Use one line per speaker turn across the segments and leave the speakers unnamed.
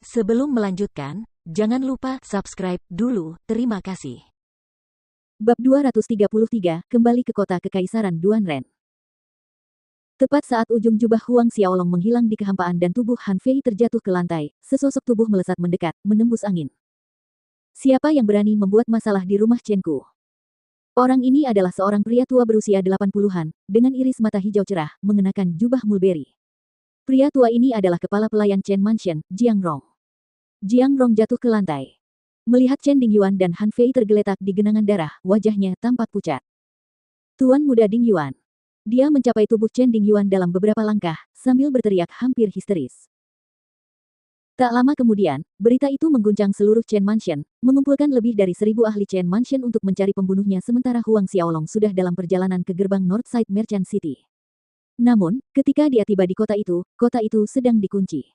Sebelum melanjutkan, jangan lupa subscribe dulu. Terima kasih.
Bab 233, kembali ke kota Kekaisaran Duanren. Tepat saat ujung jubah Huang Xiaolong menghilang di kehampaan dan tubuh Han Fei terjatuh ke lantai, sesosok tubuh melesat mendekat, menembus angin. Siapa yang berani membuat masalah di rumah Chen Ku? Orang ini adalah seorang pria tua berusia 80-an, dengan iris mata hijau cerah, mengenakan jubah mulberry. Pria tua ini adalah kepala pelayan Chen Mansion, Jiang Rong. Jiang Rong jatuh ke lantai. Melihat Chen Dingyuan dan Han Fei tergeletak di genangan darah, wajahnya tampak pucat. Tuan muda Dingyuan. Dia mencapai tubuh Chen Dingyuan dalam beberapa langkah, sambil berteriak hampir histeris. Tak lama kemudian, berita itu mengguncang seluruh Chen Mansion, mengumpulkan lebih dari 1.000 ahli Chen Mansion untuk mencari pembunuhnya sementara Huang Xiaolong sudah dalam perjalanan ke gerbang Northside Merchant City. Namun, ketika dia tiba di kota itu sedang dikunci.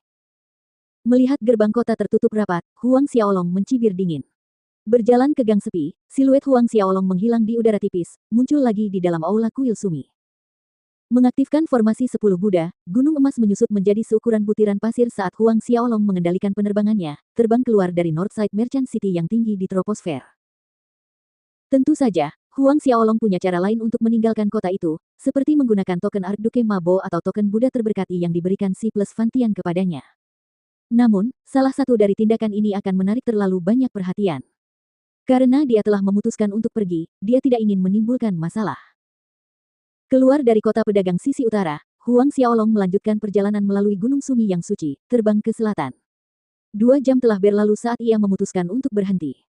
Melihat gerbang kota tertutup rapat, Huang Xiaolong mencibir dingin. Berjalan ke gang sepi, siluet Huang Xiaolong menghilang di udara tipis, muncul lagi di dalam aula kuil Sumi. Mengaktifkan formasi 10 Buddha, gunung emas menyusut menjadi seukuran butiran pasir saat Huang Xiaolong mengendalikan penerbangannya, terbang keluar dari Northside Merchant City yang tinggi di troposfer. Tentu saja, Huang Xiaolong punya cara lain untuk meninggalkan kota itu, seperti menggunakan token Archduke Mabo atau token Buddha terberkati yang diberikan si plus Fantian kepadanya. Namun, salah satu dari tindakan ini akan menarik terlalu banyak perhatian. Karena dia telah memutuskan untuk pergi, dia tidak ingin menimbulkan masalah. Keluar dari kota pedagang sisi utara, Huang Xiaolong melanjutkan perjalanan melalui Gunung Sumi yang suci, terbang ke selatan. 2 jam telah berlalu saat ia memutuskan untuk berhenti.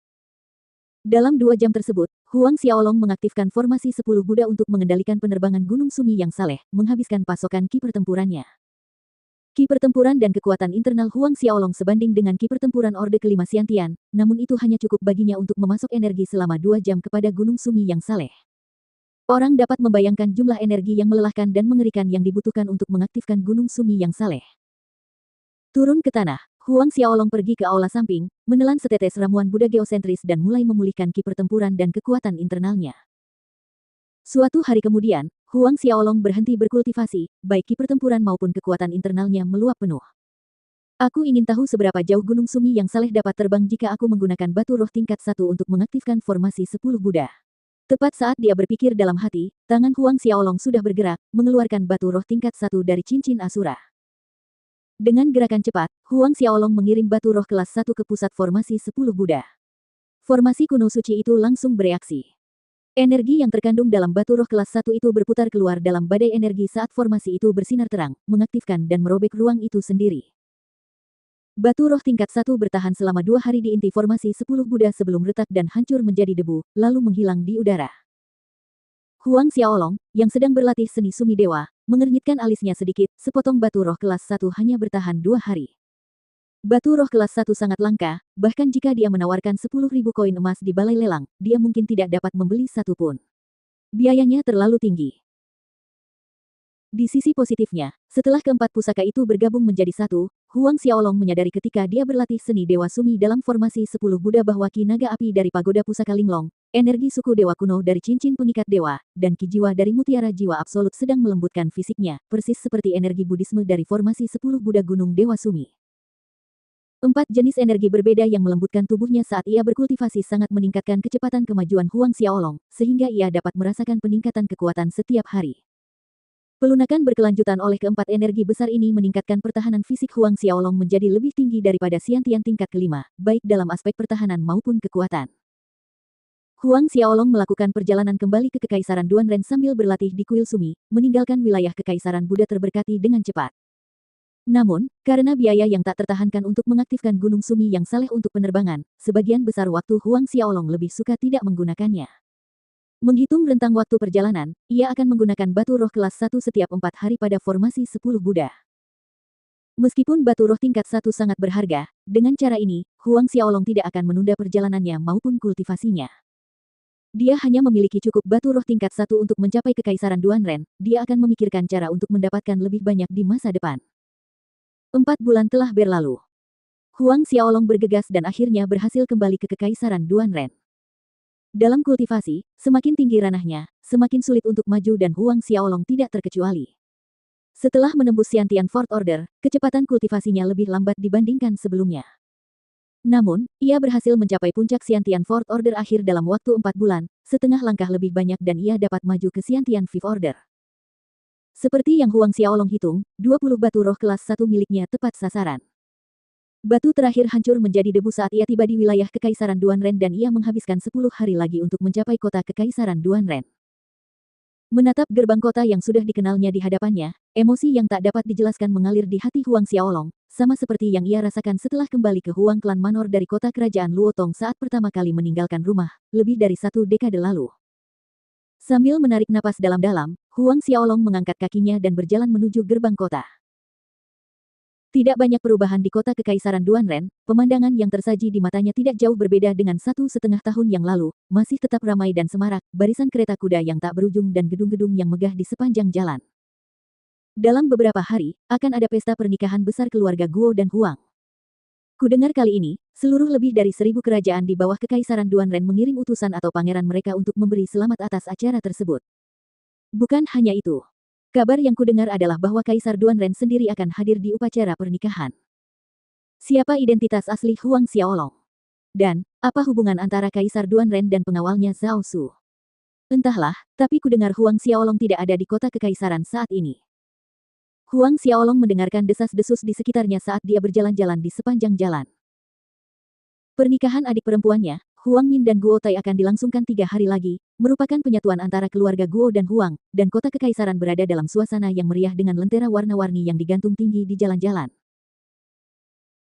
Dalam 2 jam tersebut, Huang Xiaolong mengaktifkan formasi 10 Buddha untuk mengendalikan penerbangan Gunung Sumi yang saleh, menghabiskan pasokan ki pertempurannya. Ki pertempuran dan kekuatan internal Huang Xiaolong sebanding dengan ki pertempuran Orde Kelima Xiantian, namun itu hanya cukup baginya untuk memasok energi selama 2 jam kepada Gunung Sumi yang saleh. Orang dapat membayangkan jumlah energi yang melelahkan dan mengerikan yang dibutuhkan untuk mengaktifkan Gunung Sumi yang saleh. Turun ke tanah, Huang Xiaolong pergi ke aula samping, menelan setetes ramuan Buddha geosentris dan mulai memulihkan ki pertempuran dan kekuatan internalnya. Suatu hari kemudian, Huang Xiaolong berhenti berkultivasi, baik ki pertempuran maupun kekuatan internalnya meluap penuh. Aku ingin tahu seberapa jauh Gunung Sumi yang saleh dapat terbang jika aku menggunakan batu roh tingkat 1 untuk mengaktifkan formasi 10 Buddha. Tepat saat dia berpikir dalam hati, tangan Huang Xiaolong sudah bergerak, mengeluarkan batu roh tingkat 1 dari cincin Asura. Dengan gerakan cepat, Huang Xiaolong mengirim batu roh kelas 1 ke pusat formasi 10 Buddha. Formasi kuno suci itu langsung bereaksi. Energi yang terkandung dalam batu roh kelas 1 itu berputar keluar dalam badai energi saat formasi itu bersinar terang, mengaktifkan dan merobek ruang itu sendiri. Batu roh tingkat 1 bertahan selama 2 hari di inti formasi 10 Buddha sebelum retak dan hancur menjadi debu, lalu menghilang di udara. Huang Xiaolong, yang sedang berlatih seni Sumi Dewa, mengernyitkan alisnya sedikit, sepotong batu roh kelas 1 hanya bertahan 2 hari. Batu roh kelas 1 sangat langka, bahkan jika dia menawarkan 10.000 koin emas di balai lelang, dia mungkin tidak dapat membeli satu pun. Biayanya terlalu tinggi. Di sisi positifnya, setelah keempat pusaka itu bergabung menjadi satu, Huang Xiaolong menyadari ketika dia berlatih seni Dewa Sumi dalam formasi 10 Buddha bahwa ki naga api dari pagoda pusaka Linglong, energi suku Dewa kuno dari cincin pengikat dewa, dan ki jiwa dari mutiara jiwa absolut sedang melembutkan fisiknya, persis seperti energi Buddhisme dari formasi 10 Buddha Gunung Dewa Sumi. 4 jenis energi berbeda yang melembutkan tubuhnya saat ia berkultivasi sangat meningkatkan kecepatan kemajuan Huang Xiaolong, sehingga ia dapat merasakan peningkatan kekuatan setiap hari. Pelunakan berkelanjutan oleh keempat energi besar ini meningkatkan pertahanan fisik Huang Xiaolong menjadi lebih tinggi daripada Xiantian tingkat kelima, baik dalam aspek pertahanan maupun kekuatan. Huang Xiaolong melakukan perjalanan kembali ke Kekaisaran Duanren sambil berlatih di kuil Sumi, meninggalkan wilayah Kekaisaran Buddha terberkati dengan cepat. Namun, karena biaya yang tak tertahankan untuk mengaktifkan Gunung Sumi yang saleh untuk penerbangan, sebagian besar waktu Huang Xiaolong lebih suka tidak menggunakannya. Menghitung rentang waktu perjalanan, ia akan menggunakan batu roh kelas 1 setiap 4 hari pada formasi 10 Buddha. Meskipun batu roh tingkat 1 sangat berharga, dengan cara ini, Huang Xiaolong tidak akan menunda perjalanannya maupun kultivasinya. Dia hanya memiliki cukup batu roh tingkat 1 untuk mencapai Kekaisaran Duanren, dia akan memikirkan cara untuk mendapatkan lebih banyak di masa depan. 4 bulan telah berlalu. Huang Xiaolong bergegas dan akhirnya berhasil kembali ke Kekaisaran Duanren. Dalam kultivasi, semakin tinggi ranahnya, semakin sulit untuk maju dan Huang Xiaolong tidak terkecuali. Setelah menembus Xiantian Fourth Order, kecepatan kultivasinya lebih lambat dibandingkan sebelumnya. Namun, ia berhasil mencapai puncak Xiantian Fourth Order akhir dalam waktu 4 bulan, setengah langkah lebih banyak dan ia dapat maju ke Xiantian Fifth Order. Seperti yang Huang Xiaolong hitung, 20 batu roh kelas 1 miliknya tepat sasaran. Batu terakhir hancur menjadi debu saat ia tiba di wilayah Kekaisaran Duanren dan ia menghabiskan 10 hari lagi untuk mencapai kota Kekaisaran Duanren. Menatap gerbang kota yang sudah dikenalnya di hadapannya, emosi yang tak dapat dijelaskan mengalir di hati Huang Xiaolong, sama seperti yang ia rasakan setelah kembali ke Huang Clan Manor dari kota kerajaan Luotong saat pertama kali meninggalkan rumah, lebih dari 1 dekade lalu. Sambil menarik napas dalam-dalam, Huang Xiaolong mengangkat kakinya dan berjalan menuju gerbang kota. Tidak banyak perubahan di kota Kekaisaran Duanren, pemandangan yang tersaji di matanya tidak jauh berbeda dengan 1,5 tahun yang lalu, masih tetap ramai dan semarak, barisan kereta kuda yang tak berujung dan gedung-gedung yang megah di sepanjang jalan. Dalam beberapa hari, akan ada pesta pernikahan besar keluarga Guo dan Huang. Kudengar kali ini, seluruh lebih dari 1.000 kerajaan di bawah Kekaisaran Duanren mengirim utusan atau pangeran mereka untuk memberi selamat atas acara tersebut. Bukan hanya itu. Kabar yang kudengar adalah bahwa Kaisar Duanren sendiri akan hadir di upacara pernikahan. Siapa identitas asli Huang Xiaolong? Dan, apa hubungan antara Kaisar Duanren dan pengawalnya Zhao Su? Entahlah, tapi kudengar Huang Xiaolong tidak ada di kota Kekaisaran saat ini. Huang Xiaolong mendengarkan desas-desus di sekitarnya saat dia berjalan-jalan di sepanjang jalan. Pernikahan adik perempuannya, Huang Min dan Guo Tai akan dilangsungkan 3 hari lagi, merupakan penyatuan antara keluarga Guo dan Huang, dan kota Kekaisaran berada dalam suasana yang meriah dengan lentera warna-warni yang digantung tinggi di jalan-jalan.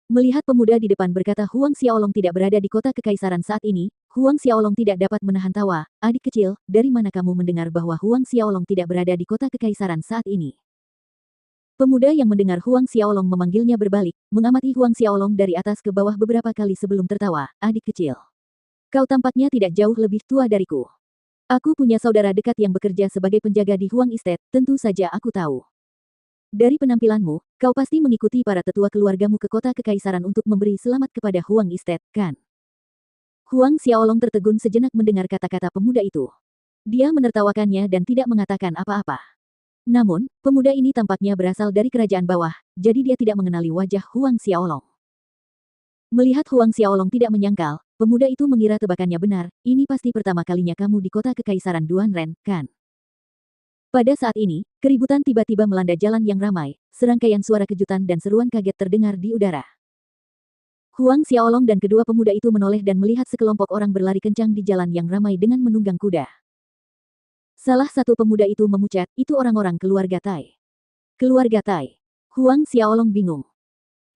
Melihat pemuda di depan berkata Huang Xiaolong tidak berada di kota Kekaisaran saat ini, Huang Xiaolong tidak dapat menahan tawa. Adik kecil, dari mana kamu mendengar bahwa Huang Xiaolong tidak berada di kota Kekaisaran saat ini? Pemuda yang mendengar Huang Xiaolong memanggilnya berbalik, mengamati Huang Xiaolong dari atas ke bawah beberapa kali sebelum tertawa. Adik kecil. Kau tampaknya tidak jauh lebih tua dariku. Aku punya saudara dekat yang bekerja sebagai penjaga di Huang Estate, tentu saja aku tahu. Dari penampilanmu, kau pasti mengikuti para tetua keluargamu ke kota Kekaisaran untuk memberi selamat kepada Huang Estate, kan? Huang Xiaolong tertegun sejenak mendengar kata-kata pemuda itu. Dia menertawakannya dan tidak mengatakan apa-apa. Namun, pemuda ini tampaknya berasal dari kerajaan bawah, jadi dia tidak mengenali wajah Huang Xiaolong. Melihat Huang Xiaolong tidak menyangkal, pemuda itu mengira tebakannya benar, ini pasti pertama kalinya kamu di kota Kekaisaran Duanren, kan? Pada saat ini, keributan tiba-tiba melanda jalan yang ramai, serangkaian suara kejutan dan seruan kaget terdengar di udara. Huang Xiaolong dan kedua pemuda itu menoleh dan melihat sekelompok orang berlari kencang di jalan yang ramai dengan menunggang kuda. Salah satu pemuda itu memucat, itu orang-orang keluarga Tai. Keluarga Tai. Huang Xiaolong bingung.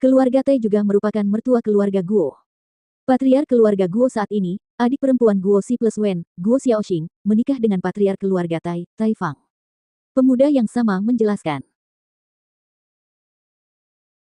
Keluarga Tai juga merupakan mertua keluarga Guo. Patriark keluarga Guo saat ini, adik perempuan Guo Si plus Wen, Guo Xiaoxing, menikah dengan patriark keluarga Tai, Tai Fang. Pemuda yang sama menjelaskan.